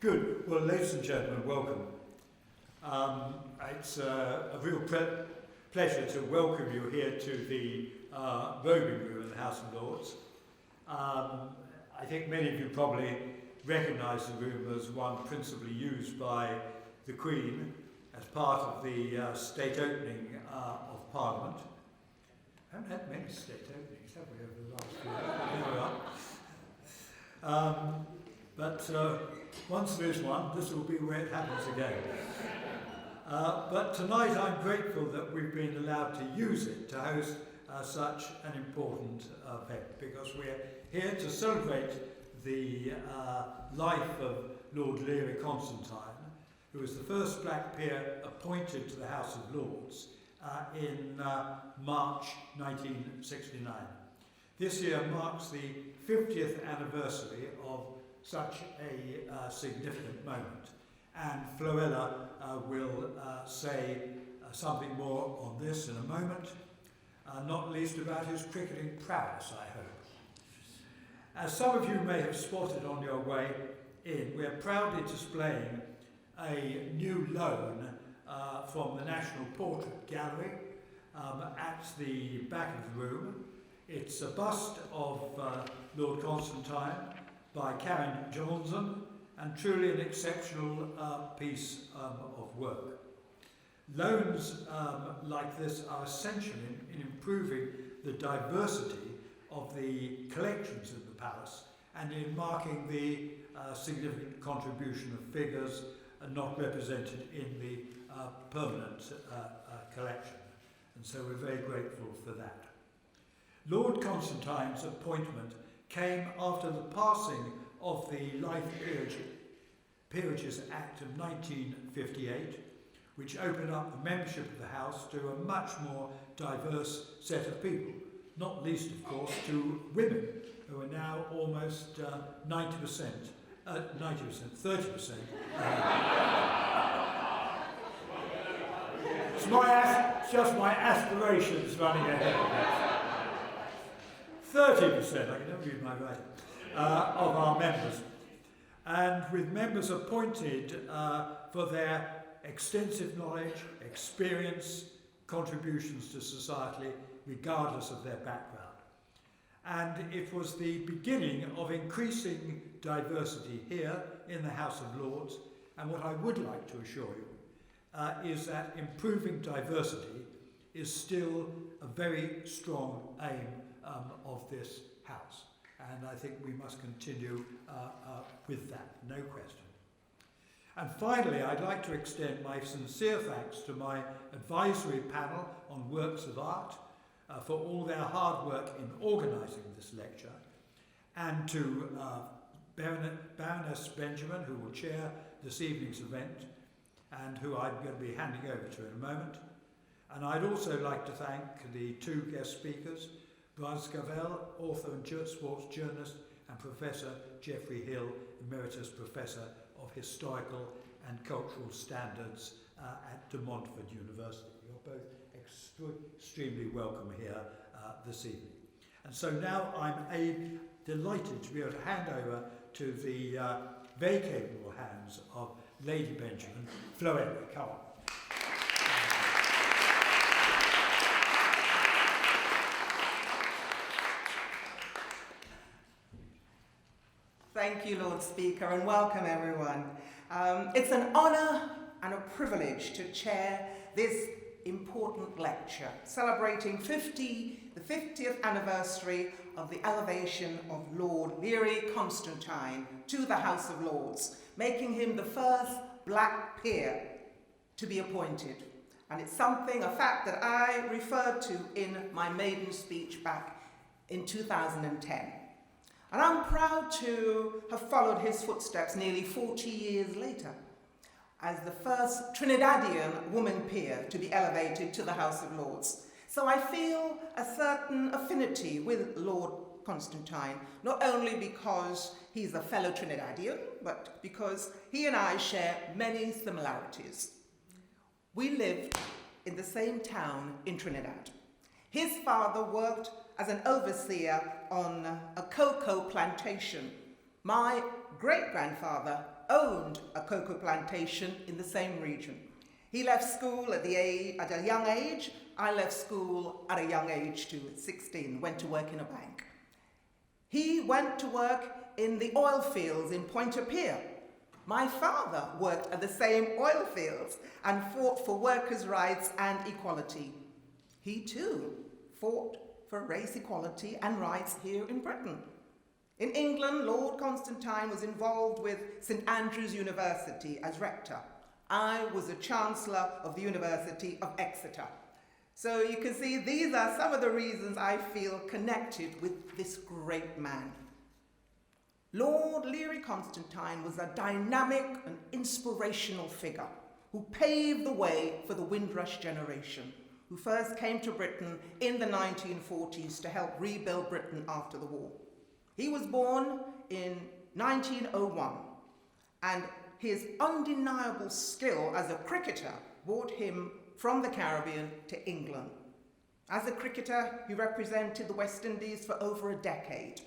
Good. Well, ladies and gentlemen, welcome. It's a real pleasure to welcome you here to the robing room in the House of Lords. I think many of you probably recognise the room as one principally used by the Queen as part of the state opening of Parliament. I haven't had many state openings, have we, over the last few years? But once there is one, this will be where it happens again. But tonight I'm grateful that we've been allowed to use it to host such an important event, because we're here to celebrate the life of Lord Learie Constantine, who was the first black peer appointed to the House of Lords in March 1969. This year marks the 50th anniversary of such a significant moment, and Floella will say something more on this in a moment, not least about his cricketing prowess, I hope. As some of you may have spotted on your way in, we are proudly displaying a new loan from the National Portrait Gallery at the back of the room. It's a bust of Lord Constantine by Karen Johnson, and truly an exceptional piece of work. Loans like this are essential in improving the diversity of the collections in the palace and in marking the significant contribution of figures not represented in the permanent collection. And so we're very grateful for that. Lord Constantine's appointment came after the passing of the Life Peerages Act of 1958, which opened up the membership of the House to a much more diverse set of people, not least, of course, to women, who are now almost 30%. It's just my aspirations running ahead of that. 30%, I can never read my writing, of our members. And with members appointed for their extensive knowledge, experience, contributions to society, regardless of their background. And it was the beginning of increasing diversity here in the House of Lords. And what I would like to assure you is that improving diversity is still a very strong aim of this House. And I think we must continue with that, no question. And finally, I'd like to extend my sincere thanks to my advisory panel on works of art for all their hard work in organising this lecture, and to Baroness Benjamin, who will chair this evening's event, and who I'm going to be handing over to in a moment. And I'd also like to thank the two guest speakers, Brian Scovell, author and sports journalist, and Professor Geoffrey Hill, Emeritus Professor of Historical and Cultural Standards at De Montfort University. You're both extremely welcome here this evening. And so now I'm delighted to be able to hand over to the very capable hands of Lady Benjamin. Floella, come on. Thank you, Lord Speaker, and welcome everyone. It's an honour and a privilege to chair this important lecture, celebrating the 50th anniversary of the elevation of Lord Learie Constantine to the House of Lords, making him the first black peer to be appointed. And it's a fact that I referred to in my maiden speech back in 2010. And I'm proud to have followed his footsteps nearly 40 years later as the first Trinidadian woman peer to be elevated to the House of Lords. So I feel a certain affinity with Lord Constantine, not only because he's a fellow Trinidadian, but because he and I share many similarities. We lived in the same town in Trinidad. His father worked as an overseer on a cocoa plantation. My great-grandfather owned a cocoa plantation in the same region. He left school at a young age. I left school at a young age too, at 16, went to work in a bank. He went to work in the oil fields in Pointe-à-Pitre. My father worked at the same oil fields and fought for workers' rights and equality. He too fought for race equality and rights here in Britain. In England, Lord Constantine was involved with St Andrews University as rector. I was a Chancellor of the University of Exeter. So you can see these are some of the reasons I feel connected with this great man. Lord Learie Constantine was a dynamic and inspirational figure who paved the way for the Windrush generation, who first came to Britain in the 1940s to help rebuild Britain after the war. He was born in 1901, and his undeniable skill as a cricketer brought him from the Caribbean to England. As a cricketer, he represented the West Indies for over a decade.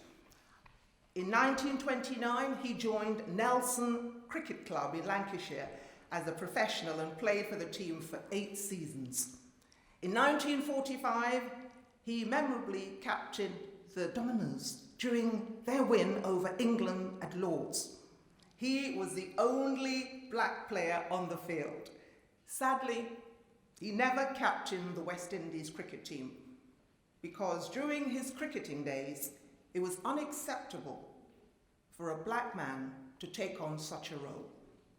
In 1929, he joined Nelson Cricket Club in Lancashire as a professional and played for the team for 8 seasons. In 1945, he memorably captained the Dominoes during their win over England at Lord's. He was the only black player on the field. Sadly, he never captained the West Indies cricket team because during his cricketing days, it was unacceptable for a black man to take on such a role.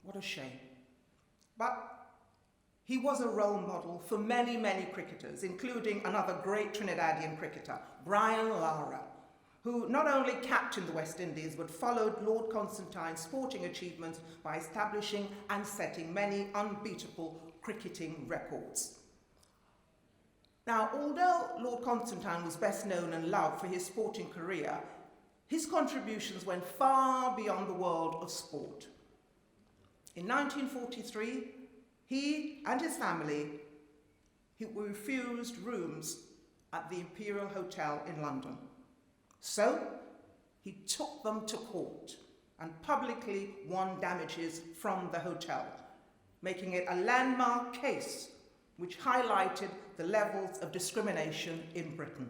What a shame. But he was a role model for many, many cricketers, including another great Trinidadian cricketer, Brian Lara, who not only captained the West Indies, but followed Lord Constantine's sporting achievements by establishing and setting many unbeatable cricketing records. Now, although Lord Constantine was best known and loved for his sporting career, his contributions went far beyond the world of sport. In 1943, he and his family were refused rooms at the Imperial Hotel in London. So, he took them to court and publicly won damages from the hotel, making it a landmark case which highlighted the levels of discrimination in Britain.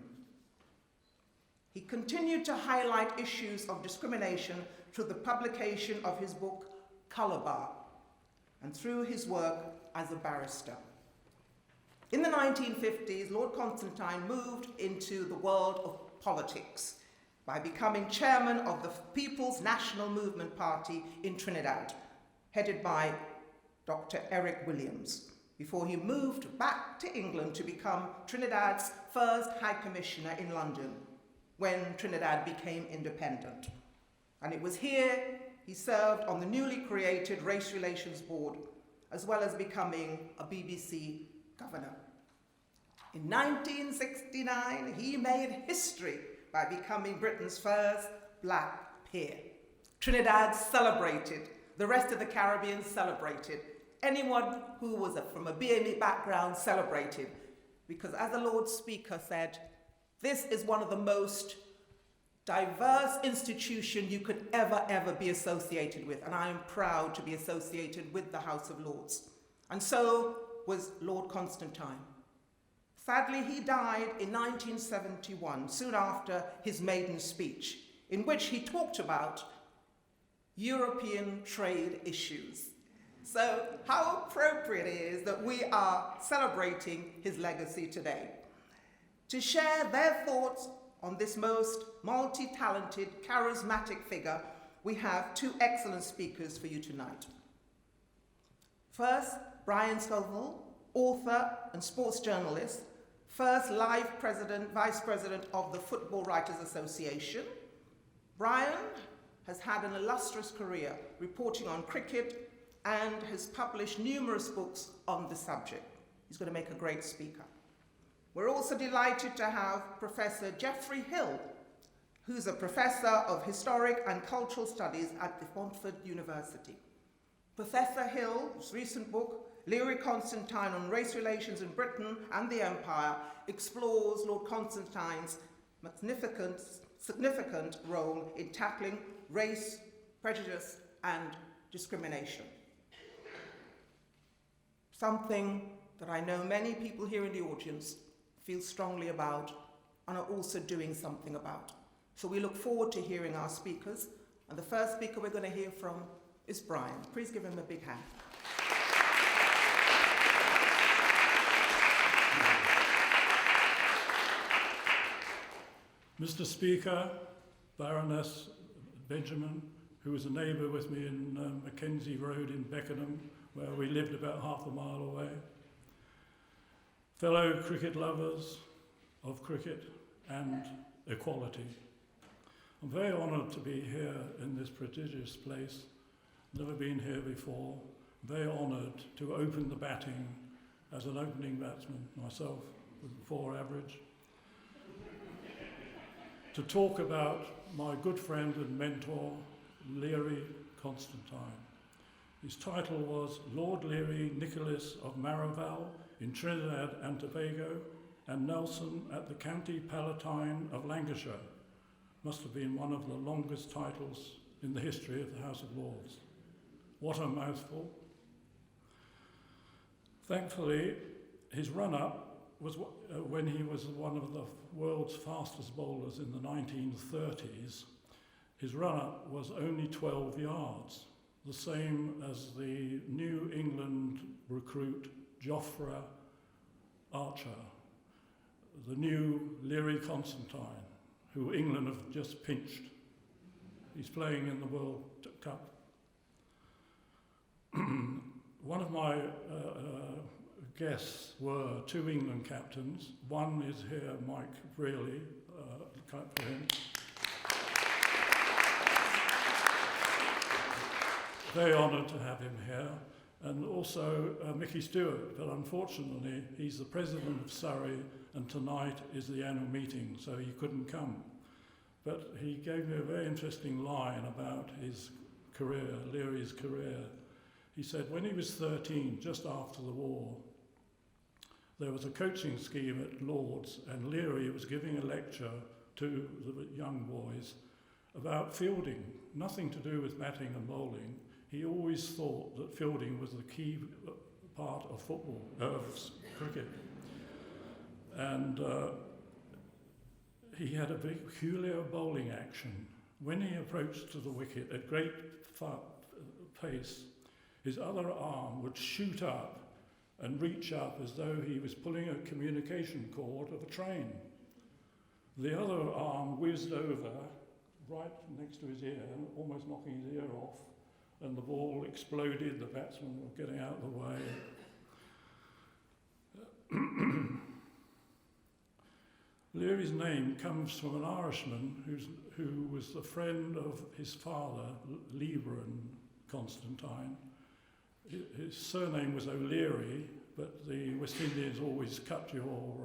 He continued to highlight issues of discrimination through the publication of his book, Colour Bar, and through his work as a barrister. In the 1950s, Lord Constantine moved into the world of politics by becoming chairman of the People's National Movement Party in Trinidad, headed by Dr. Eric Williams, before he moved back to England to become Trinidad's first High Commissioner in London, when Trinidad became independent. And it was here he served on the newly created Race Relations Board, as well as becoming a BBC governor. In 1969, he made history by becoming Britain's first black peer. Trinidad celebrated, the rest of the Caribbean celebrated. Anyone who was from a BME background celebrated, because as the Lord Speaker said, this is one of the most diverse institutions you could ever be associated with, and I am proud to be associated with the House of Lords. And so was Lord Constantine. Sadly, he died in 1971, soon after his maiden speech, in which he talked about European trade issues. So how appropriate it is that we are celebrating his legacy today. To share their thoughts on this most multi-talented, charismatic figure, we have 2 excellent speakers for you tonight. First, Brian Scovell, author and sports journalist, first live vice president of the Football Writers Association. Brian has had an illustrious career reporting on cricket and has published numerous books on the subject. He's going to make a great speaker. We're also delighted to have Professor Geoffrey Hill, who's a professor of historic and cultural studies at the Montfort University. Professor Hill's recent book, Learie Constantine on Race Relations in Britain and the Empire, explores Lord Constantine's significant role in tackling race, prejudice, and discrimination. Something that I know many people here in the audience feel strongly about and are also doing something about. So we look forward to hearing our speakers, and the first speaker we're going to hear from is Brian. Please give him a big hand. Mr. Speaker, Baroness Benjamin, who was a neighbour with me in Mackenzie Road in Beckenham, where we lived about half a mile away. Fellow cricket lovers of cricket and equality. I'm very honoured to be here in this prodigious place. Never been here before. Very honoured to open the batting as an opening batsman myself, with 4 average. To talk about my good friend and mentor, Learie Constantine. His title was Lord Learie Nicholas of Maraval in Trinidad and Tobago, and Nelson at the County Palatine of Lancashire. Must have been one of the longest titles in the history of the House of Lords. What a mouthful. Thankfully, his run-up was when he was one of the world's fastest bowlers in the 1930s. His run-up was only 12 yards, the same as the New England recruit Jofra Archer, the new Learie Constantine, who England have just pinched. He's playing in the World Cup. One of my guests were 2 England captains. One is here, Mike Brearley, clap for him. Very honoured to have him here. And also Mickey Stewart, but unfortunately he's the president of Surrey and tonight is the annual meeting, so he couldn't come. But he gave me a very interesting line about his career, Learie's career. He said when he was 13, just after the war, there was a coaching scheme at Lord's and Learie was giving a lecture to the young boys about fielding, nothing to do with batting and bowling. He always thought that fielding was the key part of football, of cricket. And he had a very peculiar bowling action. When he approached to the wicket at great pace, his other arm would shoot up and reach up as though he was pulling a communication cord of a train. The other arm whizzed over right next to his ear, almost knocking his ear off, and the ball exploded, the batsmen were getting out of the way. Learie's name comes from an Irishman who was the friend of his father, Learie Constantine. His surname was O'Leary, but the West Indians always cut your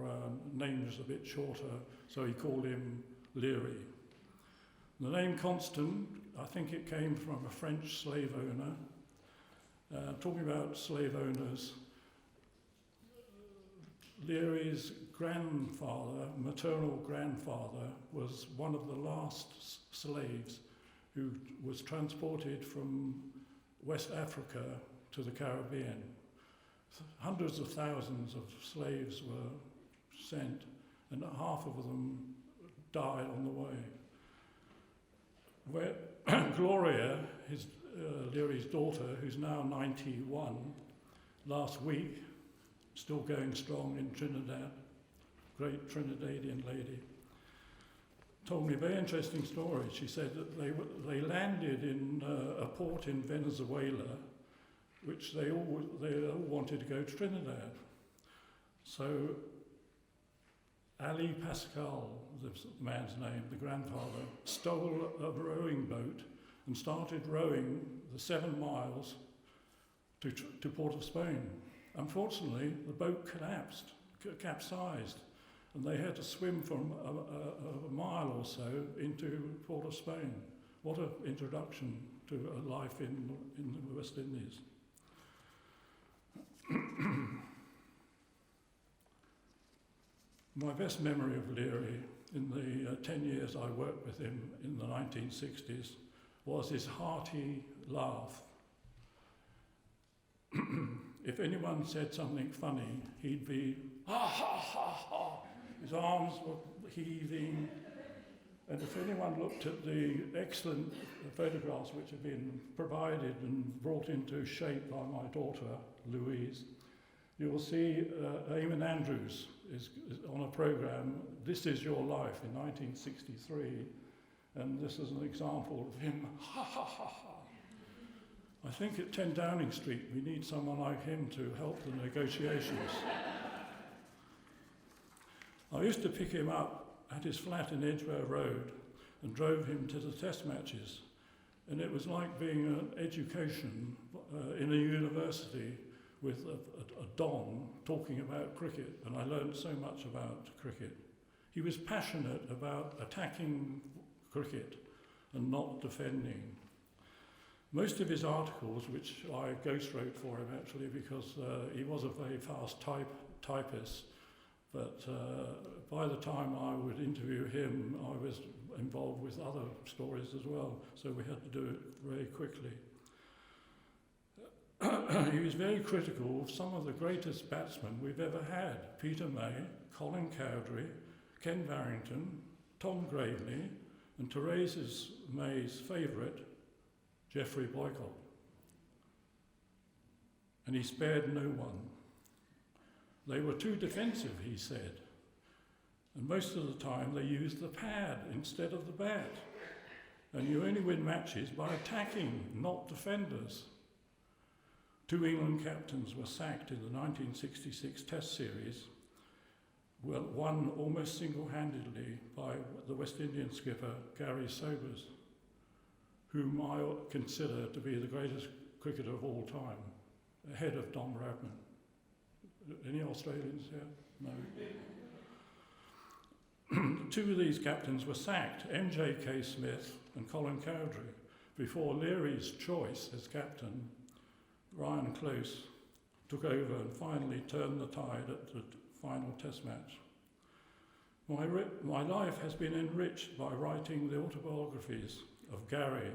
names a bit shorter, so he called him Learie. The name Constant, I think it came from a French slave owner. Talking about slave owners, Learie's grandfather, maternal grandfather, was one of the last slaves who was transported from West Africa to the Caribbean. Hundreds of thousands of slaves were sent, and half of them died on the way. Where Gloria, Learie's daughter, who's now 91, last week, still going strong in Trinidad, great Trinidadian lady, told me a very interesting story. She said that they landed in a port in Venezuela, which they all wanted to go to Trinidad. So Ali Pascal, the man's name, the grandfather, stole a rowing boat and started rowing the 7 miles to Port of Spain. Unfortunately, the boat capsized, and they had to swim from a mile or so into Port of Spain. What an introduction to a life in the West Indies. My best memory of Learie in the 10 years I worked with him in the 1960s was his hearty laugh If anyone said something funny, he'd be, ha ha ha ha. His arms were heaving. And if anyone looked at the excellent photographs which have been provided and brought into shape by my daughter, Louise, you will see Eamon Andrews is on a programme, This Is Your Life, in 1963. And this is an example of him, ha ha ha ha. I think at 10 Downing Street we need someone like him to help the negotiations. I used to pick him up at his flat in Edgware Road and drove him to the test matches. And it was like being an education in a university with a don talking about cricket, and I learned so much about cricket. He was passionate about attacking cricket and not defending. Most of his articles, which I ghostwrote for him actually because he was a very fast typist, but by the time I would interview him, I was involved with other stories as well, so we had to do it very quickly. He was very critical of some of the greatest batsmen we've ever had: Peter May, Colin Cowdrey, Ken Barrington, Tom Gravely, and Theresa May's favourite, Geoffrey Boycott. And he spared no one. They were too defensive, he said, and most of the time they used the pad instead of the bat. And you only win matches by attacking, not defenders. 2 England captains were sacked in the 1966 Test Series, won almost single-handedly by the West Indian skipper Gary Sobers, whom I consider to be the greatest cricketer of all time, ahead of Don Bradman. Any Australians here? No. 2 of these captains were sacked, MJK Smith and Colin Cowdrey, before Leary's choice as captain, Ryan Close, took over and finally turned the tide at the final test match. My life has been enriched by writing the autobiographies of Gary,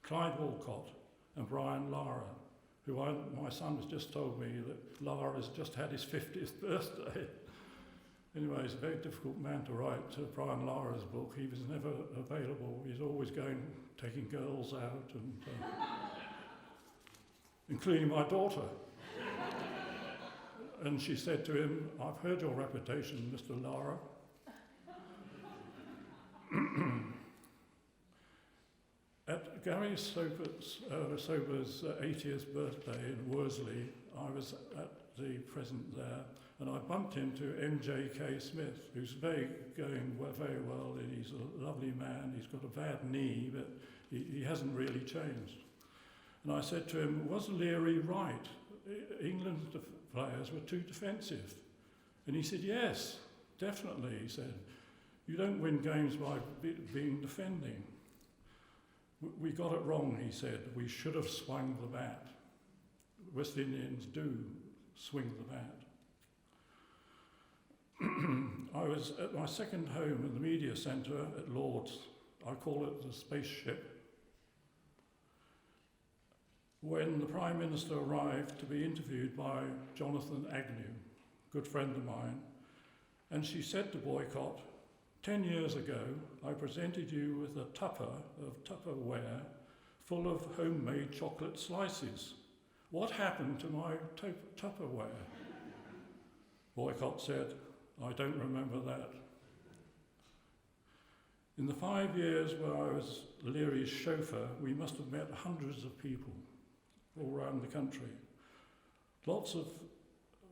Clyde Walcott and Brian Lara, who my son has just told me that Lara has just had his 50th birthday. Anyway, he's a very difficult man to write. Brian Lara's book, he was never available. He's always going, taking girls out, and including my daughter. And she said to him, "I've heard your reputation, Mr. Lara." At Gary Sober's 80th birthday in Worsley, I was at the present there, and I bumped into MJK Smith, who's going very well, and he's a lovely man. He's got a bad knee, but he hasn't really changed. And I said to him, "Was Leary right? England's players were too defensive." And he said, "Yes, definitely," he said. "You don't win games by being defending." We got it wrong, he said. We should have swung the bat. West Indians do swing the bat. I was at my second home in the media centre at Lord's. I call it the spaceship. When the Prime Minister arrived to be interviewed by Jonathan Agnew, good friend of mine, and she said to Boycott, "10 years ago, I presented you with a tupper of Tupperware full of homemade chocolate slices. What happened to my Tupperware?" Boycott said, "I don't remember that." In the 5 years where I was Leary's chauffeur, we must have met hundreds of people all around the country. Lots of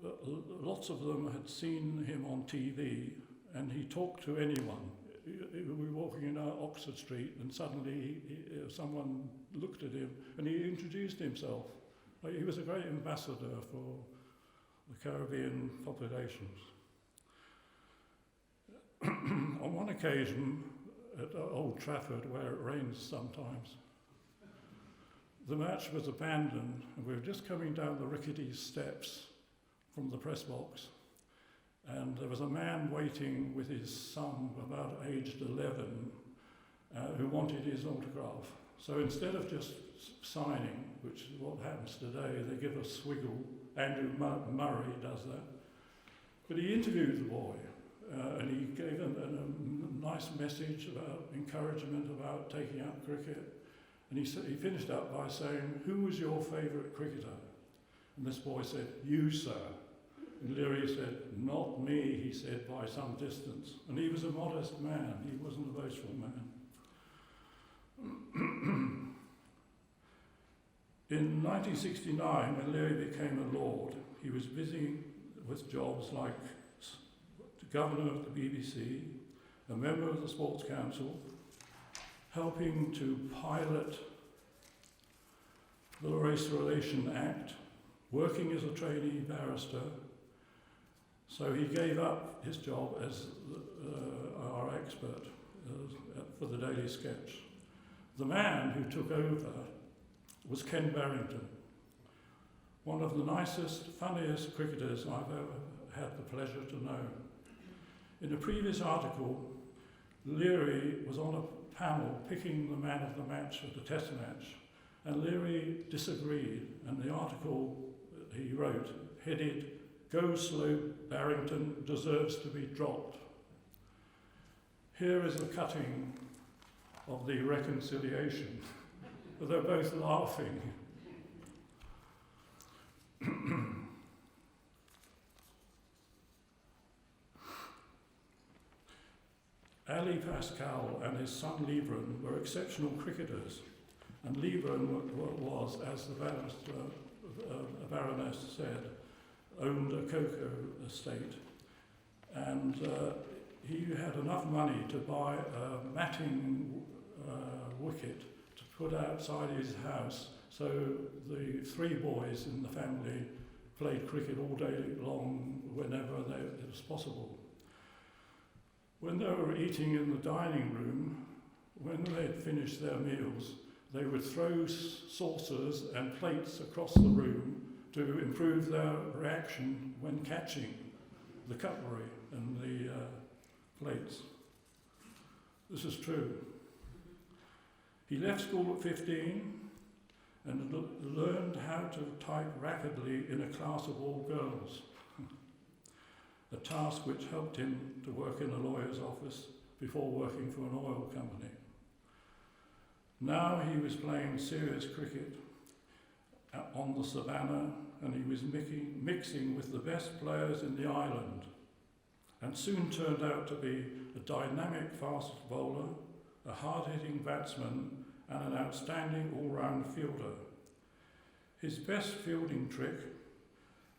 them had seen him on TV, and he talked to anyone. We were walking in Oxford Street, and suddenly someone looked at him, and he introduced himself. He was a great ambassador for the Caribbean populations. On one occasion, at Old Trafford, where it rains sometimes, the match was abandoned, and we were just coming down the rickety steps from the press box, and there was a man waiting with his son, about aged 11, who wanted his autograph. So instead of just signing, which is what happens today, they give a swiggle. Andrew Murray does that. But he interviewed the boy, and he gave him a nice message about encouragement about taking up cricket. And he finished up by saying, "Who was your favourite cricketer?" And this boy said, "You, sir." And Learie said, "Not me," he said, "by some distance." And he was a modest man, he wasn't a boastful man. In 1969, when Learie became a lord, he was busy with jobs like the governor of the BBC, a member of the Sports Council, helping to pilot the Race Relations Act, working as a trainee barrister. So he gave up his job as our expert for the Daily Sketch. The man who took over was Ken Barrington, one of the nicest, funniest cricketers I've ever had the pleasure to know. In a previous article, Learie was on a panel picking the man of the match at the Test match, and Learie disagreed, and the article he wrote headed, "Go slow, Barrington deserves to be dropped." Here is a cutting of the reconciliation. They're both laughing. Ali Pascal and his son Learie were exceptional cricketers, and Learie was, as the Baroness said, owned a cocoa estate, and he had enough money to buy a matting wicket to put outside his house, so the three boys in the family played cricket all day long whenever it was possible. When they were eating in the dining room, when they had finished their meals, they would throw saucers and plates across the room to improve their reaction when catching the cutlery and the plates. This is true. He left school at 15 and learned how to type rapidly in a class of all girls, a task which helped him to work in a lawyer's office before working for an oil company. Now he was playing serious cricket on the savannah, and he was mixing with the best players in the island, and soon turned out to be a dynamic fast bowler, a hard-hitting batsman, and an outstanding all-round fielder. His best fielding trick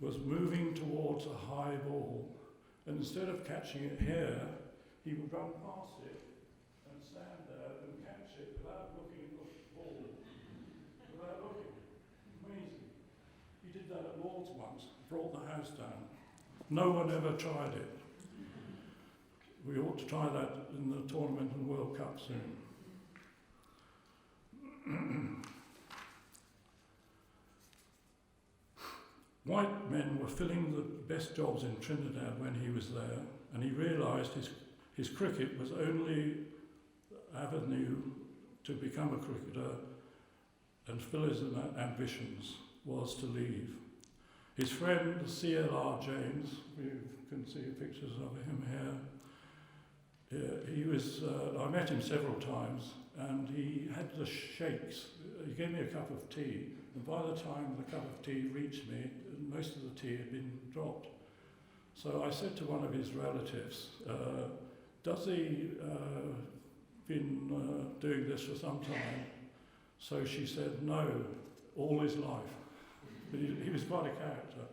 was moving towards a high ball, and instead of catching it here, he would run past it and stand there and catch it without looking at the ball, without looking. Amazing. He did that at Lord's once, brought the house down. No one ever tried it. We ought to try that in the tournament and World Cup soon. White men were filling the best jobs in Trinidad when he was there, and he realised his cricket was only avenue to become a cricketer and fill his ambitions was to leave. His friend C.L.R. James, you can see pictures of him here, I met him several times, and he had the shakes. He gave me a cup of tea, and by the time the cup of tea reached me, most of the tea had been dropped. So I said to one of his relatives, does he been doing this for some time? So she said, no, all his life. But he was quite a character.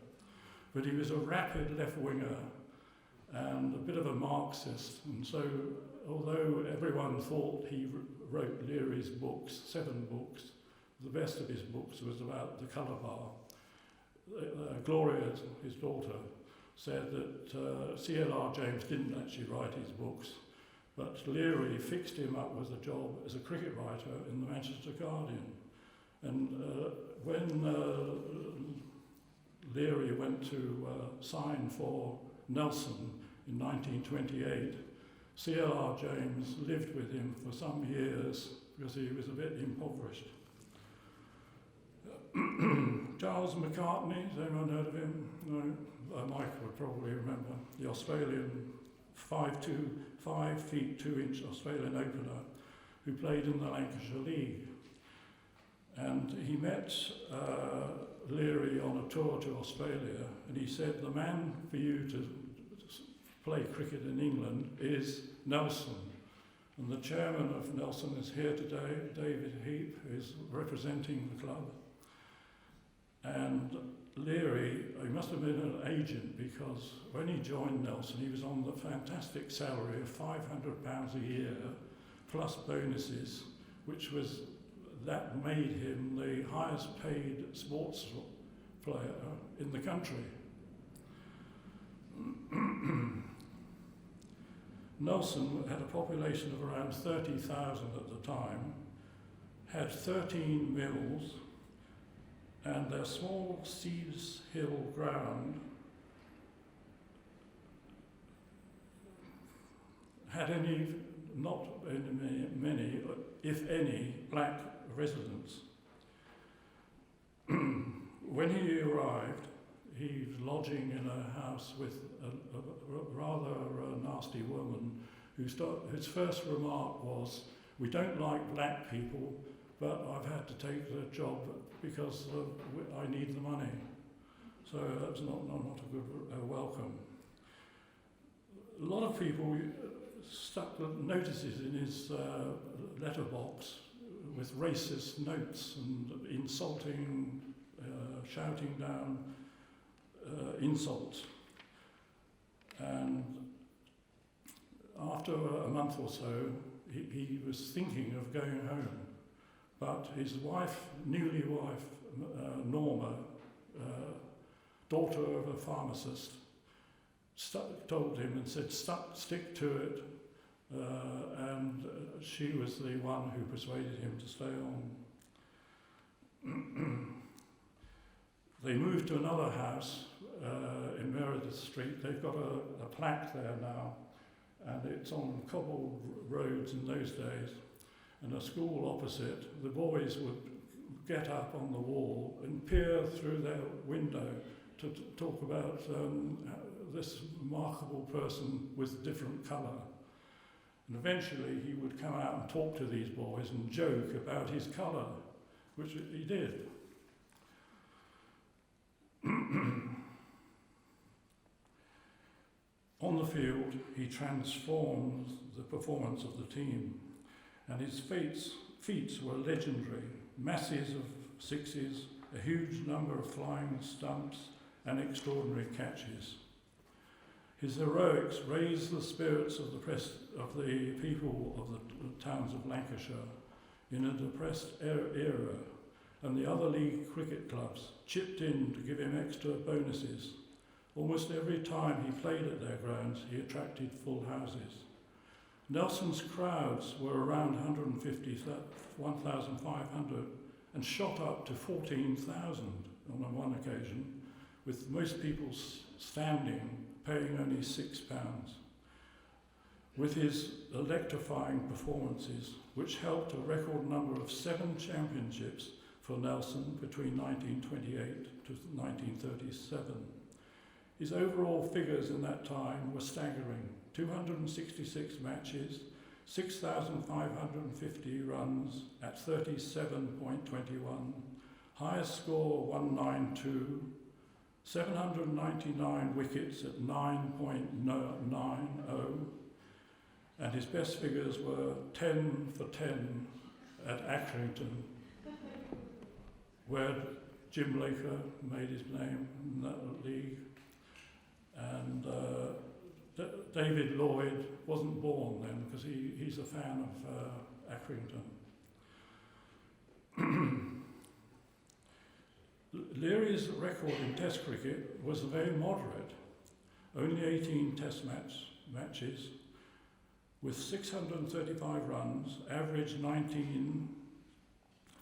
But he was a rapid left-winger and a bit of a Marxist. And so, although everyone thought he wrote Learie's books, 7 books, the best of his books was about the colour bar. Gloria, his daughter, said that C.L.R. James didn't actually write his books, but Learie fixed him up with a job as a cricket writer in the Manchester Guardian. And when Learie went to sign for Nelson in 1928, C.L.R. James lived with him for some years because he was a bit impoverished. Charles McCartney, has anyone heard of him? No? Mike would probably remember. The Australian 5 feet 2 inch Australian opener who played in the Lancashire League. And he met Learie on a tour to Australia, and he said, the man for you to play cricket in England is Nelson. And the chairman of Nelson is here today, David Heap, who is representing the club. And Learie, he must have been an agent, because when he joined Nelson, he was on the fantastic salary of £500 a year, plus bonuses, that made him the highest paid sports player in the country. Nelson had a population of around 30,000 at the time, had 13 mills, and their small Seeds Hill ground had not many, if any, black residents. When he arrived, he was lodging in a house with a rather nasty woman whose first remark was, "We don't like black people, but I've had to take the job because I need the money." So that's not a good welcome. A lot of people stuck notices in his letterbox with racist notes and insulting, shouting down insults. And after a month or so, he was thinking of going home. But his newly wife, Norma, daughter of a pharmacist, told him and said, stick to it. And she was the one who persuaded him to stay on. They moved to another house in Meredith Street. They've got a plaque there now, and it's on cobbled roads in those days. And a school opposite, the boys would get up on the wall and peer through their window to talk about this remarkable person with different colour. And eventually he would come out and talk to these boys and joke about his colour, which he did. On the field, he transformed the performance of the team, and his feats were legendary. Masses of sixes, a huge number of flying stumps, and extraordinary catches. His heroics raised the spirits of the people of the towns of Lancashire in a depressed era, and the other league cricket clubs chipped in to give him extra bonuses. Almost every time he played at their grounds, he attracted full houses. Nelson's crowds were around 1,500, and shot up to 14,000 on one occasion, with most people standing, paying only £6. With his electrifying performances, which helped a record number of 7 championships for Nelson between 1928 to 1937. His overall figures in that time were staggering: 266 matches, 6,550 runs at 37.21, highest score 192, 799 wickets at 9.90, and his best figures were 10 for 10 at Accrington, where Jim Laker made his name in that league. And David Lloyd wasn't born then, because he's a fan of Accrington. Learie's record in Test cricket was very moderate, only 18 Test matches, with 635 runs, average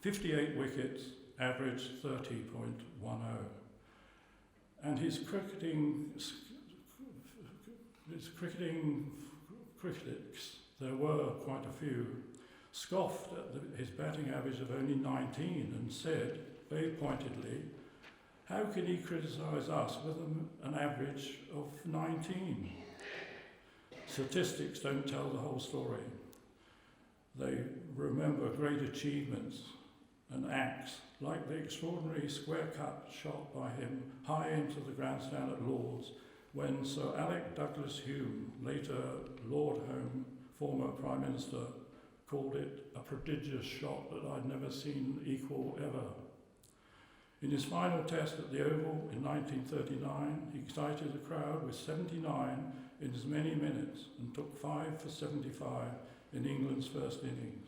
58 wickets, average 30.10. And his cricketing critics, there were quite a few, scoffed at his batting average of only 19 and said, very pointedly, how can he criticise us with an average of 19? Statistics don't tell the whole story. They remember great achievements and acts, like the extraordinary square-cut shot by him high into the grandstand at Lord's, when Sir Alec Douglas Hume, later Lord Home, former Prime Minister, called it a prodigious shot that I'd never seen equal ever. In his final test at the Oval in 1939, he excited the crowd with 79 in as many minutes and took 5 for 75 in England's first innings.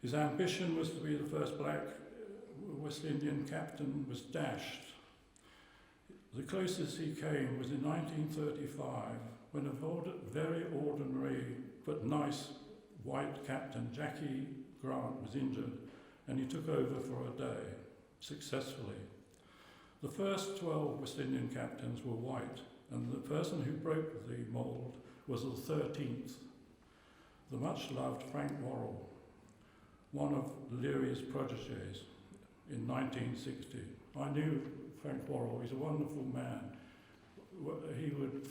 His ambition was to be the first black West Indian captain was dashed. The closest he came was in 1935, when a very ordinary but nice white captain, Jackie Grant, was injured, and he took over for a day, successfully. The first 12 West Indian captains were white, and the person who broke the mould was the 13th, the much-loved Frank Worrell, one of Learie's protégés in 1960. I knew Frank Worrell. He's a wonderful man. He would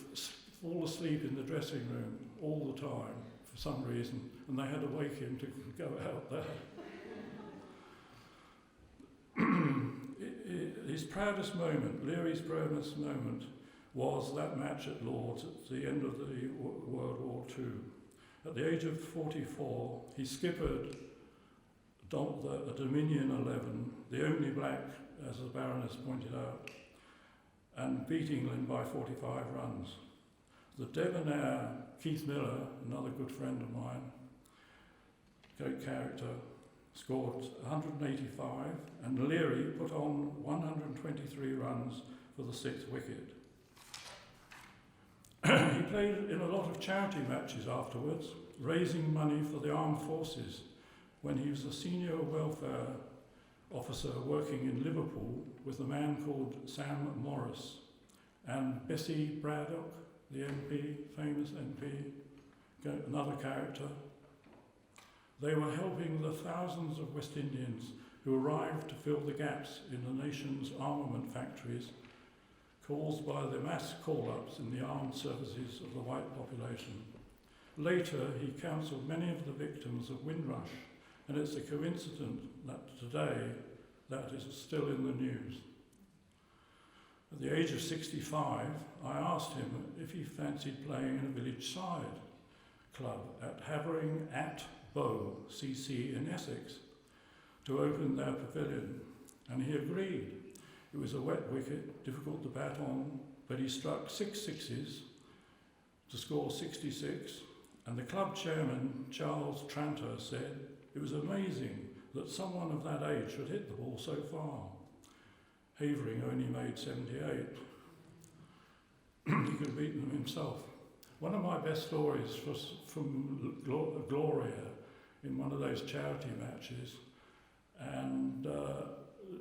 fall asleep in the dressing room all the time for some reason, and they had to wake him to go out there. His proudest moment, Learie's proudest moment, was that match at Lord's at the end of the World War II. At the age of 44, he skippered the Dominion 11, the only black, as the Baroness pointed out, and beat England by 45 runs. The debonair Keith Miller, another good friend of mine, great character, scored 185, and Learie put on 123 runs for the 6th wicket. He played in a lot of charity matches afterwards, raising money for the armed forces when he was a senior welfare officer working in Liverpool with a man called Sam Morris and Bessie Braddock, the MP, famous MP, another character. They were helping the thousands of West Indians who arrived to fill the gaps in the nation's armament factories caused by the mass call-ups in the armed services of the white population. Later, he counselled many of the victims of Windrush, and it's a coincidence that today that is still in the news. At the age of 65, I asked him if he fancied playing in a village side club at Havering at Bow, CC in Essex, to open their pavilion, and he agreed. It was a wet wicket, difficult to bat on, but he struck 6 sixes to score 66, and the club chairman, Charles Tranter, said it was amazing that someone of that age should hit the ball so far. Havering only made 78. He could have beaten them himself. One of my best stories was from Gloria in one of those charity matches, and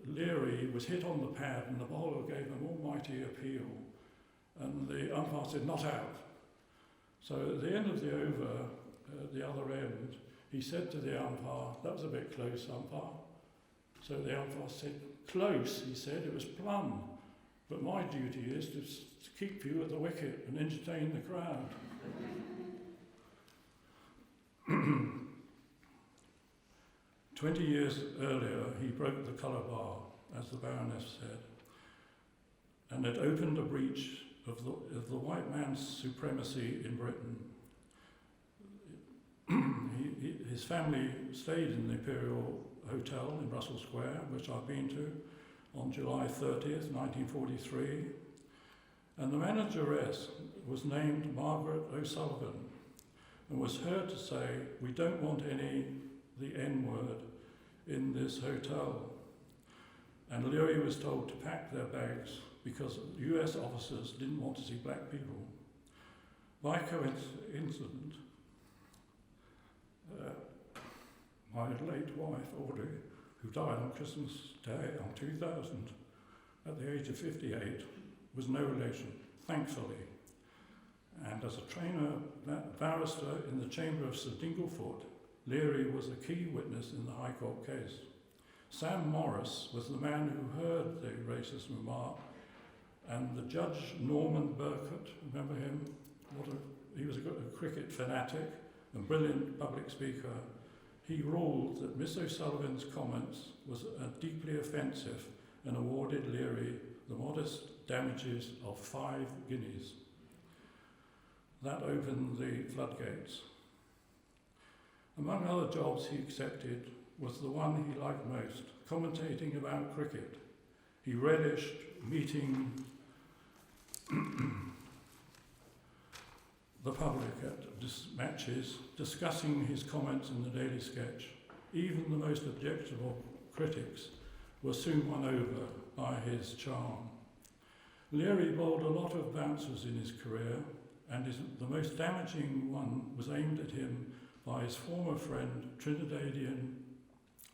Learie was hit on the pad and the bowler gave an almighty appeal, and the umpire said, not out. So at the end of the over, at the other end, he said to the umpire, that was a bit close, umpire. So the umpire said, close, he said, it was plumb. But my duty is to keep you at the wicket and entertain the crowd. 20 years earlier, he broke the colour bar, as the Baroness said, and it opened a breach of the white man's supremacy in Britain. His family stayed in the Imperial Hotel in Russell Square, which I've been to, on July 30th, 1943, and the manageress was named Margaret O'Sullivan and was heard to say, we don't want the N-word in this hotel. And Learie was told to pack their bags because US officers didn't want to see black people. By coincidence, my late wife, Audrey, who died on Christmas Day on 2000, at the age of 58, was no relation, thankfully. And as a trainer barrister in the Chamber of St Inglefoot, Learie was a key witness in the High Court case. Sam Morris was the man who heard the racist remark, and the judge Norman Burkett, remember him? He was a cricket fanatic and brilliant public speaker. He ruled that Miss O'Sullivan's comments was deeply offensive and awarded Learie the modest damages of 5 guineas. That opened the floodgates. Among other jobs he accepted was the one he liked most, commentating about cricket. He relished meeting the public at matches, discussing his comments in the Daily Sketch. Even the most objectionable critics were soon won over by his charm. Learie bowled a lot of bouncers in his career, and the most damaging one was aimed at him by his former friend, Trinidadian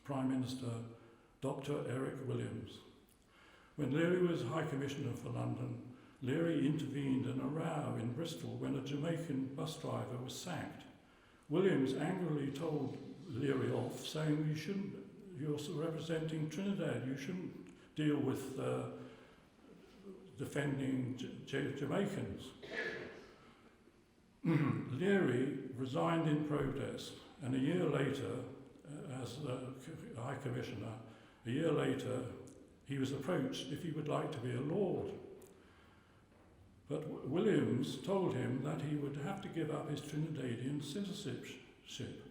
Prime Minister Dr. Eric Williams. When Learie was High Commissioner for London, Learie intervened in a row in Bristol when a Jamaican bus driver was sacked. Williams angrily told Learie off, saying, you're representing Trinidad, you shouldn't deal with defending Jamaicans. Learie resigned in protest, and a year later, as High Commissioner, a year later, he was approached if he would like to be a Lord. But Williams told him that he would have to give up his Trinidadian citizenship,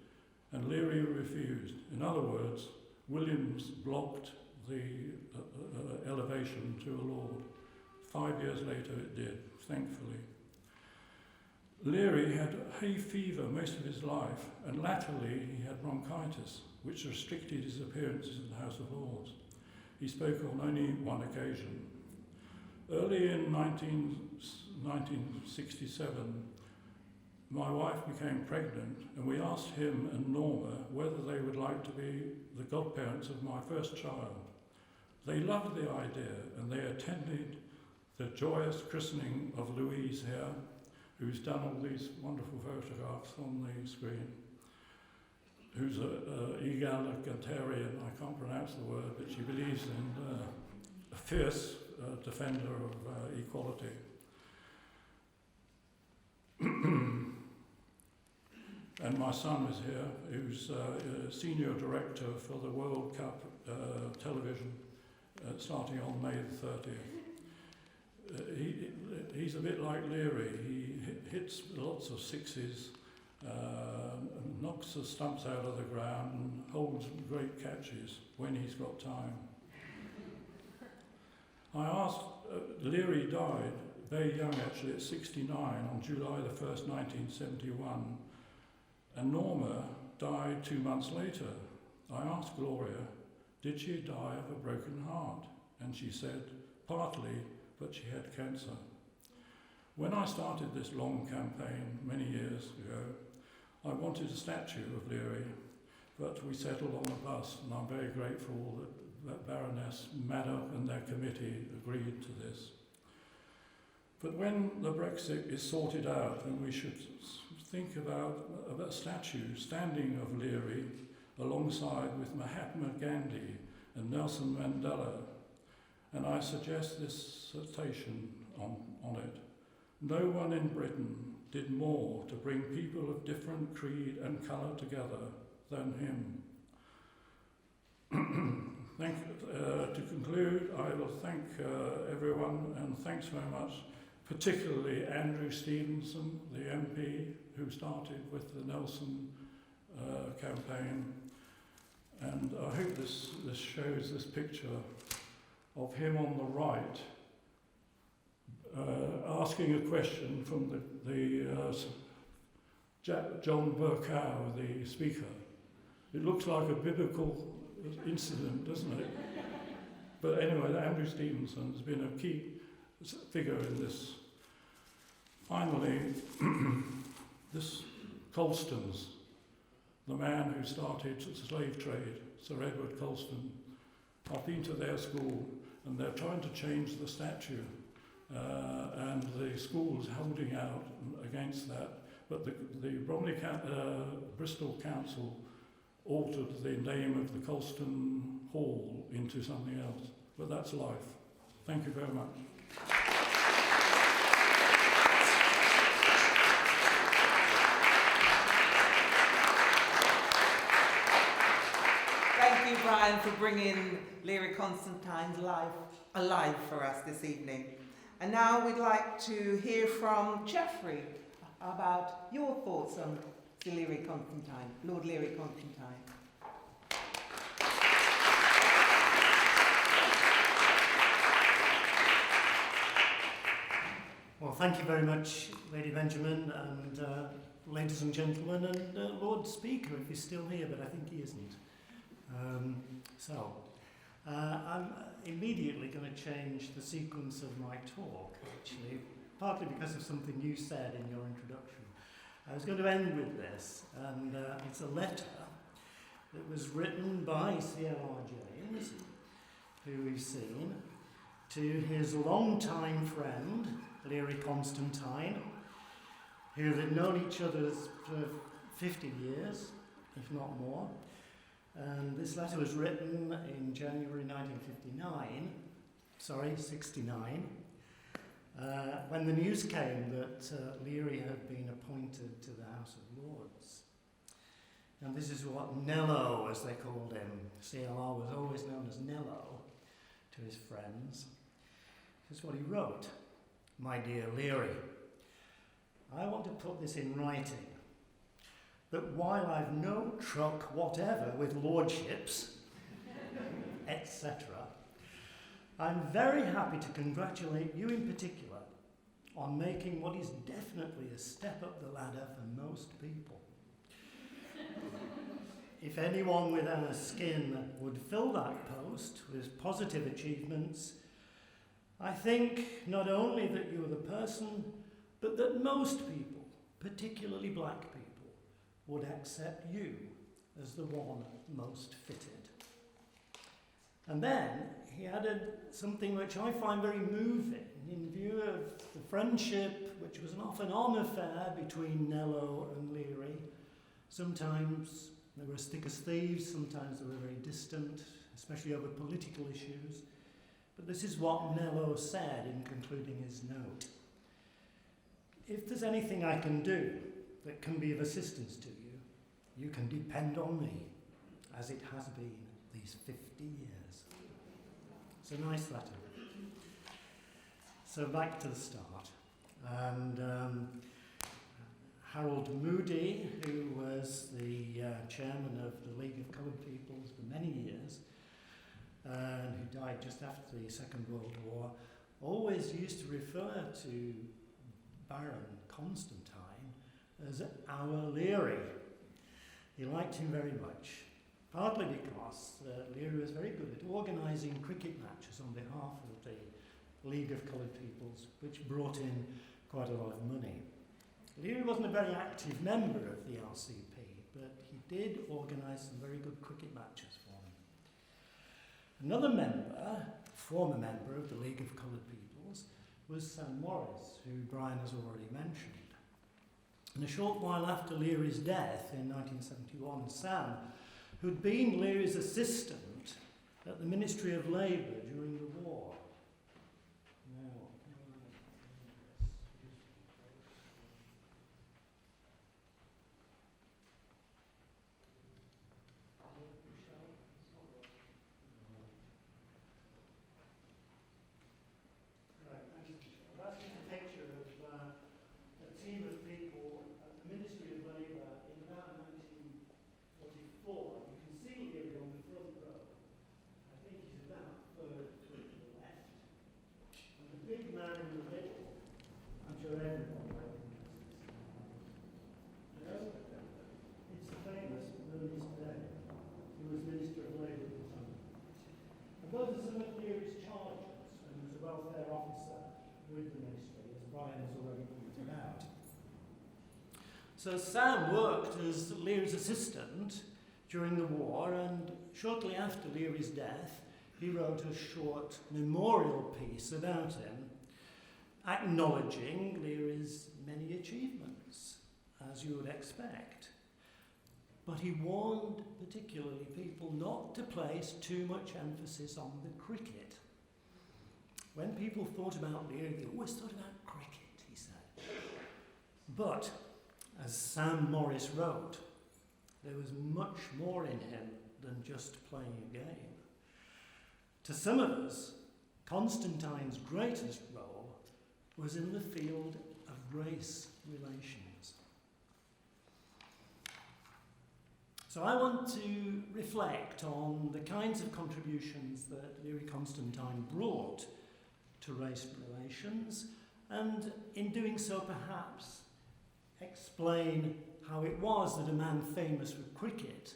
and Learie refused. In other words, Williams blocked the elevation to a Lord. 5 years later it did, thankfully. Learie had hay fever most of his life, and latterly he had bronchitis, which restricted his appearances in the House of Lords. He spoke on only one occasion. Early in 1967, my wife became pregnant, and we asked him and Norma whether they would like to be the godparents of my first child. They loved the idea, and they attended the joyous christening of Louise here, who's done all these wonderful photographs on the screen, who's an egalitarian, I can't pronounce the word, but she believes in a fierce defender of equality. And my son is here, who's senior director for the World Cup television, starting on May the 30th. He's a bit like Learie. He hits lots of sixes, knocks the stumps out of the ground, and holds great catches when he's got time. I asked, Learie died very young actually, at 69, on July the 1st, 1971, and Norma died 2 months later. I asked Gloria, did she die of a broken heart? And she said, partly, but she had cancer. When I started this long campaign many years ago, I wanted a statue of Learie, but we settled on a bust, and I'm very grateful that Baroness Maddock and their committee agreed to this. But when the Brexit is sorted out, then we should think about a statue standing of Learie alongside with Mahatma Gandhi and Nelson Mandela. And I suggest this citation on it. No one in Britain did more to bring people of different creed and colour together than him. To conclude, I will thank everyone, and thanks very much, particularly Andrew Stevenson, the MP, who started with the Nelson campaign. And I hope this shows this picture of him on the right, asking a question from John Burkow, the speaker. It looks like a biblical incident, doesn't it? But anyway, Andrew Stevenson has been a key figure in this. Finally, this Colston's, the man who started the slave trade, Sir Edward Colston. I've been to their school, and they're trying to change the statue and the school's holding out against that. But the Bristol Council altered the name of the Colston Hall into something else. But that's life. Thank you very much. Thank you, Brian, for bringing Learie Constantine's life alive for us this evening. And now we'd like to hear from Geoffrey about your thoughts on Learie Constantine, Lord Learie Constantine. Well, thank you very much, Lady Benjamin, and ladies and gentlemen, and Lord Speaker, if he's still here, but I think he isn't. I'm immediately going to change the sequence of my talk, actually, partly because of something you said in your introduction. I was going to end with this, and it's a letter that was written by C.L.R. James, who we've seen, to his longtime friend, Learie Constantine, who had known each other for 50 years, if not more. And this letter was written in January 69, when the news came that Learie had been appointed to the House of Lords. And this is what Nello, as they called him, C.L.R. was always known as Nello to his friends. This is what he wrote. My dear Learie, I want to put this in writing, that while I've no truck whatever with lordships, etc., I'm very happy to congratulate you in particular on making what is definitely a step up the ladder for most people. If anyone without a skin would fill that post with positive achievements, I think not only that you are the person, but that most people, particularly black people, would accept you as the one most fitted. And then he added something which I find very moving in view of the friendship, which was an off-and-on affair between Nello and Learie. Sometimes they were as thick as thieves, sometimes they were very distant, especially over political issues. But this is what Nello said in concluding his note. If there's anything I can do that can be of assistance to you, you can depend on me, as it has been these 50 years. It's a nice letter. So back to the start. And Harold Moody, who was the chairman of the League of Coloured Peoples for many years, and who died just after the Second World War, always used to refer to Baron Constantine as our Learie. He liked him very much, partly because Learie was very good at organising cricket matches on behalf of the League of Coloured Peoples, which brought in quite a lot of money. Learie wasn't a very active member of the LCP, but he did organise some very good cricket matches for them. Another member, former member of the League of Coloured Peoples, was Sam Morris, who Brian has already mentioned. And a short while after Learie's death in 1971, Sam, who'd been Learie's assistant at the Ministry of Labour during the war. So Sam worked as Learie's assistant during the war, and shortly after Learie's death, he wrote a short memorial piece about him, acknowledging Learie's many achievements, as you would expect. But he warned particularly people not to place too much emphasis on the cricket. When people thought about Learie, they always thought about cricket, he said. But, as Sam Morris wrote, there was much more in him than just playing a game. To some of us, Constantine's greatest role was in the field of race relations. So I want to reflect on the kinds of contributions that Learie Constantine brought to race relations, and in doing so perhaps explain how it was that a man famous for cricket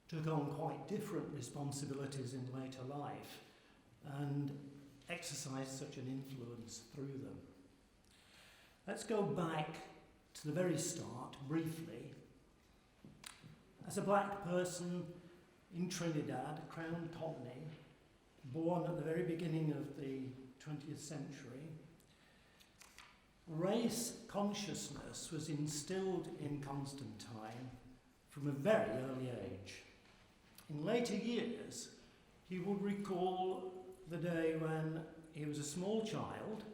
took on quite different responsibilities in later life and exercised such an influence through them. Let's go back to the very start, briefly. As a black person in Trinidad, Crown Colony, born at the very beginning of the 20th century, race consciousness was instilled in Constantine from a very early age. In later years, he would recall the day when he was a small child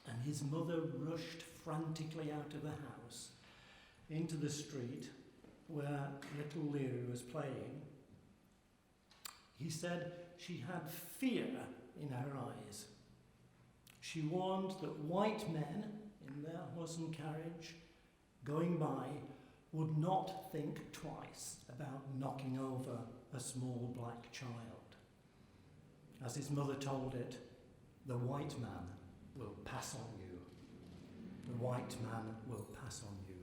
and his mother rushed frantically out of the house into the street where little Learie was playing. He said she had fear in her eyes. She warned that white men in their horse and carriage going by would not think twice about knocking over a small black child. As his mother told it, the white man will pass on you. The white man will pass on you.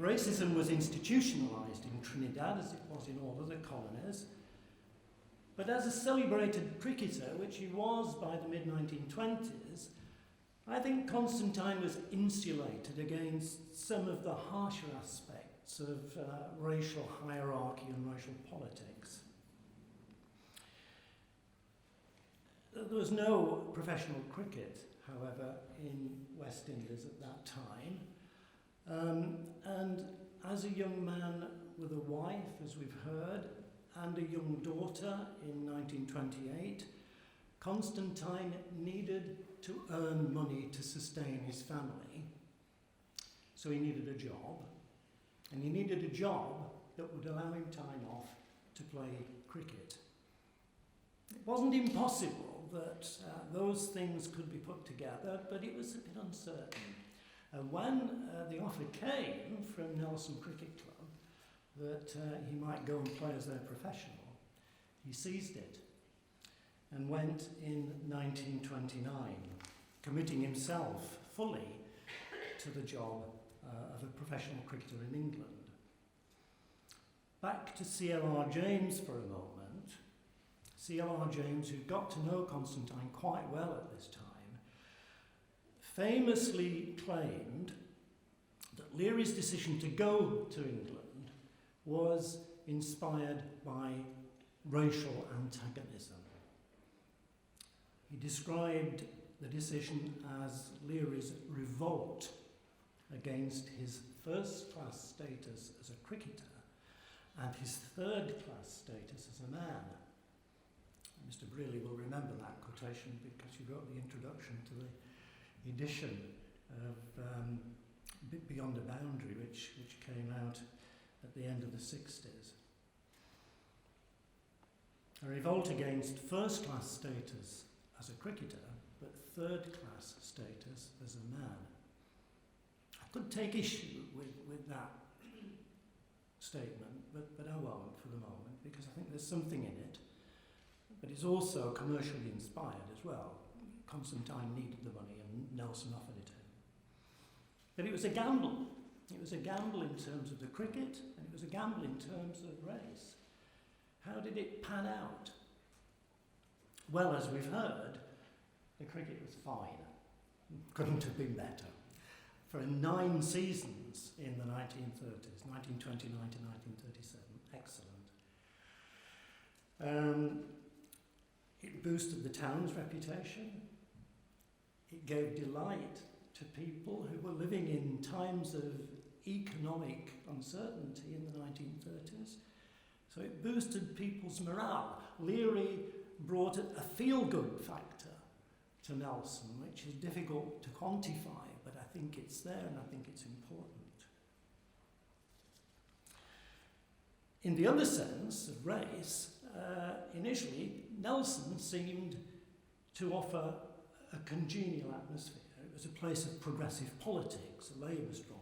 Racism was institutionalised in Trinidad as it was in all other colonies, but as a celebrated cricketer, which he was by the mid-1920s, I think Constantine was insulated against some of the harsher aspects of racial hierarchy and racial politics. There was no professional cricket, however, in West Indies at that time. And as a young man with a wife, as we've heard, and a young daughter in 1928, Constantine needed to earn money to sustain his family. So he needed a job, and he needed a job that would allow him time off to play cricket. It wasn't impossible that those things could be put together, but it was a bit uncertain. When the offer came from Nelson Cricket Club that he might go and play as their professional, he seized it and went in 1929, committing himself fully to the job of a professional cricketer in England. Back to C.L.R. James for a moment. C.L.R. James, who got to know Constantine quite well at this time, famously claimed that Learie's decision to go to England was inspired by racial antagonism. He described the decision as Learie's revolt against his first-class status as a cricketer and his third-class status as a man. Mr. Brearley will remember that quotation because he wrote the introduction to the edition of Beyond a Boundary, which came out at the end of the 60s. A revolt against first-class status as a cricketer, but third-class status as a man. I could take issue with that statement, but I won't for the moment, because I think there's something in it. But it's also commercially inspired as well. Constantine needed the money and Nelson offered it him. But it was a gamble. It was a gamble in terms of the cricket, and it was a gamble in terms of race. How did it pan out? Well, as we've heard, the cricket was fine. Couldn't have been better. For 9 seasons in the 1930s, 1929 to 1937, excellent. It boosted the town's reputation. It gave delight to people who were living in times of economic uncertainty in the 1930s. So it boosted people's morale. Learie brought a feel-good factor to Nelson, which is difficult to quantify, but I think it's there and I think it's important. In the other sense of race, initially, Nelson seemed to offer a congenial atmosphere. It was a place of progressive politics, a Labour stronghold.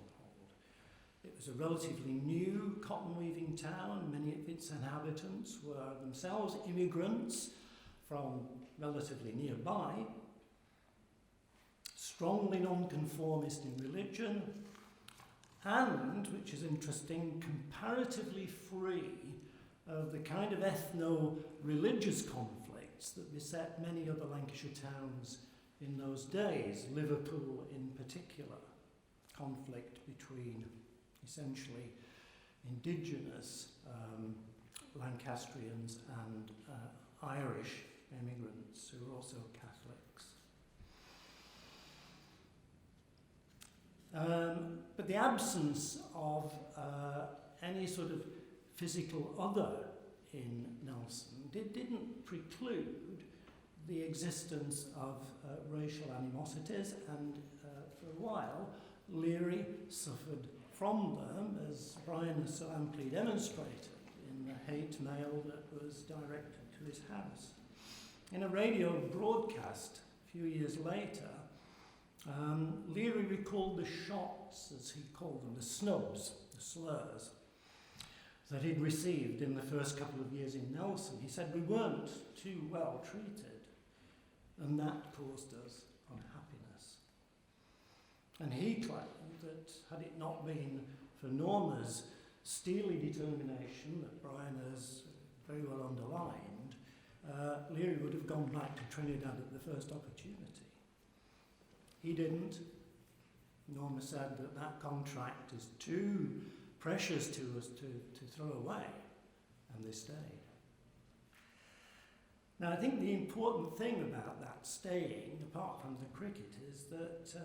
It was a relatively new cotton weaving town. Many of its inhabitants were themselves immigrants from relatively nearby, strongly nonconformist in religion, and, which is interesting, comparatively free of the kind of ethno-religious conflicts that beset many other Lancashire towns in those days, Liverpool in particular, conflict between essentially indigenous Lancastrians and Irish immigrants who were also Catholics. But the absence of any sort of physical other in Nelson didn't preclude the existence of racial animosities, and for a while Learie suffered from them, as Brian has so amply demonstrated in the hate mail that was directed to his house. In a radio broadcast a few years later, Learie recalled the shots, as he called them, the snubs, the slurs, that he'd received in the first couple of years in Nelson. He said, we weren't too well treated, and that caused us unhappiness. And he claimed that had it not been for Norma's steely determination that Brian has very well underlined, Learie would have gone back to Trinidad at the first opportunity. He didn't. Norma said that that contract is too precious to us to throw away, and they stayed. Now, I think the important thing about that staying, apart from the cricket, is that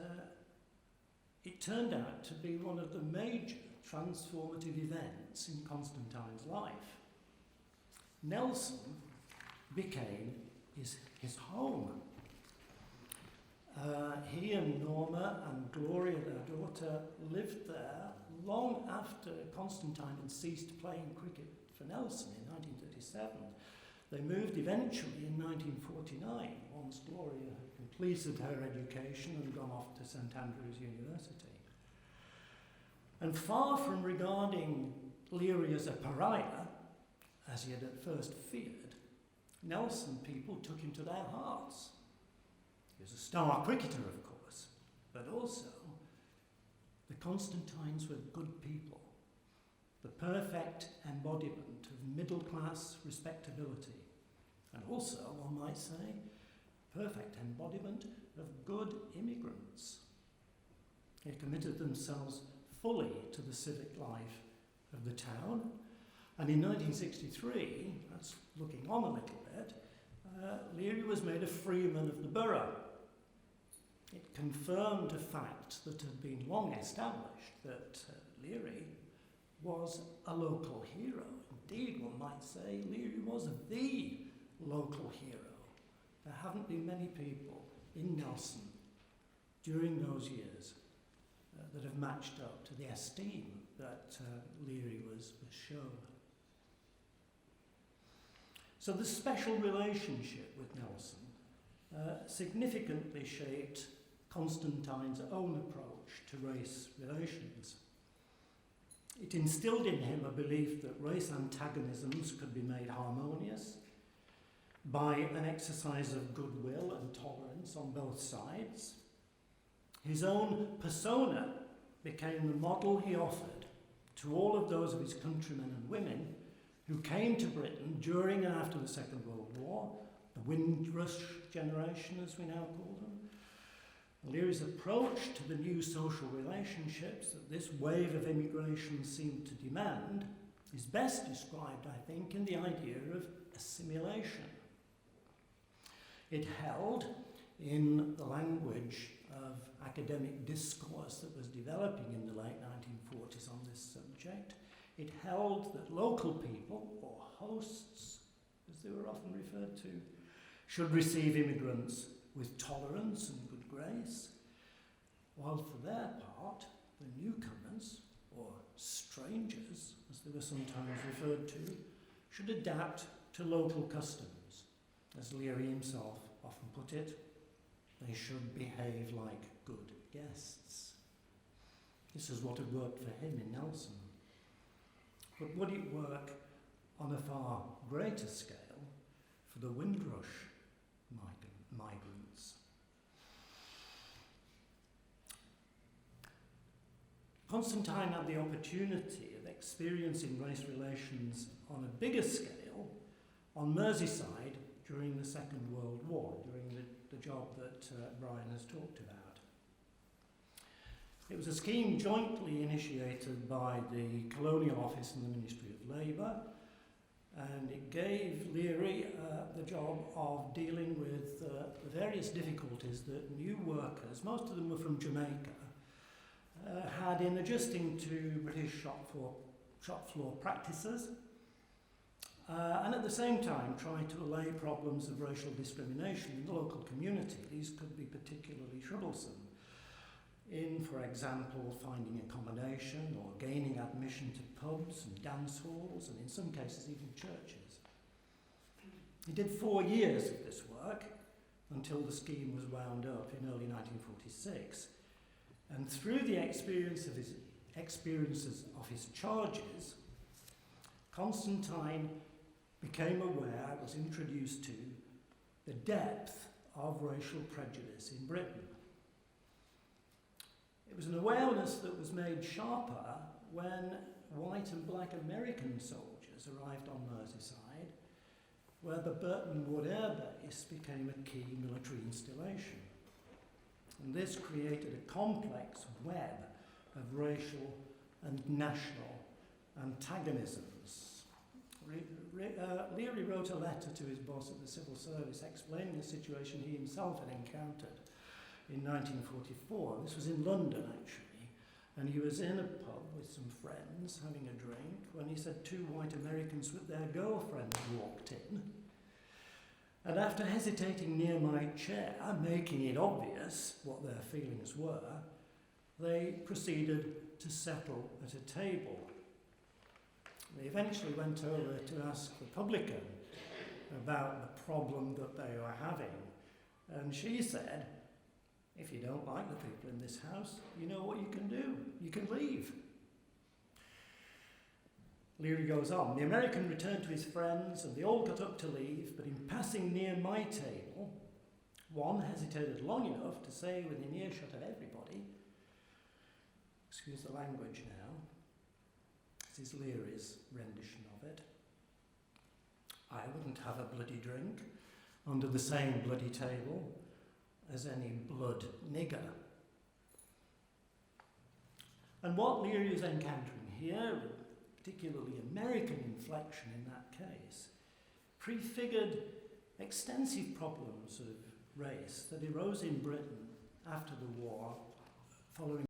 it turned out to be one of the major transformative events in Constantine's life. Nelson became his home. He and Norma and Gloria, their daughter, lived there long after Constantine had ceased playing cricket for Nelson in 1937. They moved eventually in 1949, once Gloria had completed her education and gone off to St Andrews University. And far from regarding Learie as a pariah, as he had at first feared, Nelson people took him to their hearts. He was a star cricketer, of course, but also the Constantines were good people, the perfect embodiment of middle-class respectability, and also, one might say, perfect embodiment of good immigrants. They committed themselves fully to the civic life of the town, and in 1963, that's looking on a little bit, Learie was made a freeman of the borough. It confirmed a fact that had been long established, that Learie was a local hero. Indeed, one might say Learie was the local hero. There haven't been many people in Nelson during those years that have matched up to the esteem that Learie was shown. So the special relationship with Nelson significantly shaped Constantine's own approach to race relations. It instilled in him a belief that race antagonisms could be made harmonious by an exercise of goodwill and tolerance on both sides. His own persona became the model he offered to all of those of his countrymen and women who came to Britain during and after the Second World War, the Windrush generation, as we now call them. Learie's approach to the new social relationships that this wave of immigration seemed to demand is best described, I think, in the idea of assimilation. It held in the language of academic discourse that was developing in the late 1940s on this subject. It held that local people, or hosts, as they were often referred to, should receive immigrants with tolerance and good grace, while for their part, the newcomers, or strangers, as they were sometimes referred to, should adapt to local customs. As Learie himself often put it, they should behave like good guests. This is what had worked for him in Nelson. But would it work on a far greater scale for the Windrush migrants? Constantine had the opportunity of experiencing race relations on a bigger scale on Merseyside during the Second World War, during the job that Brian has talked about. It was a scheme jointly initiated by the Colonial Office and the Ministry of Labour, and it gave Learie the job of dealing with the various difficulties that new workers, most of them were from Jamaica, had in adjusting to British shop floor practices, and at the same time trying to allay problems of racial discrimination in the local community. These could be particularly troublesome in, for example, finding accommodation or gaining admission to pubs and dance halls, and in some cases even churches. He did 4 years of this work until the scheme was wound up in early 1946. And through the experiences of his charges, Constantine became aware, was introduced to, the depth of racial prejudice in Britain. It was an awareness that was made sharper when white and black American soldiers arrived on Merseyside, where the Burton Wood Air Base became a key military installation. And this created a complex web of racial and national antagonisms. Learie wrote a letter to his boss at the Civil Service explaining the situation he himself had encountered in 1944. This was in London, actually, and he was in a pub with some friends having a drink when he said 2 white Americans with their girlfriends walked in. And after hesitating near my chair, making it obvious what their feelings were, they proceeded to settle at a table. They eventually went over to ask the publican about the problem that they were having. And she said, "If you don't like the people in this house, you know what you can do. You can leave." Learie goes on, "The American returned to his friends and they all got up to leave, but in passing near my table, one hesitated long enough to say within earshot of everybody," excuse the language now, this is Learie's rendition of it, "I wouldn't have a bloody drink under the same bloody table as any blood nigger." And what Learie is encountering here, particularly American inflection in that case, prefigured extensive problems of race that arose in Britain after the war, following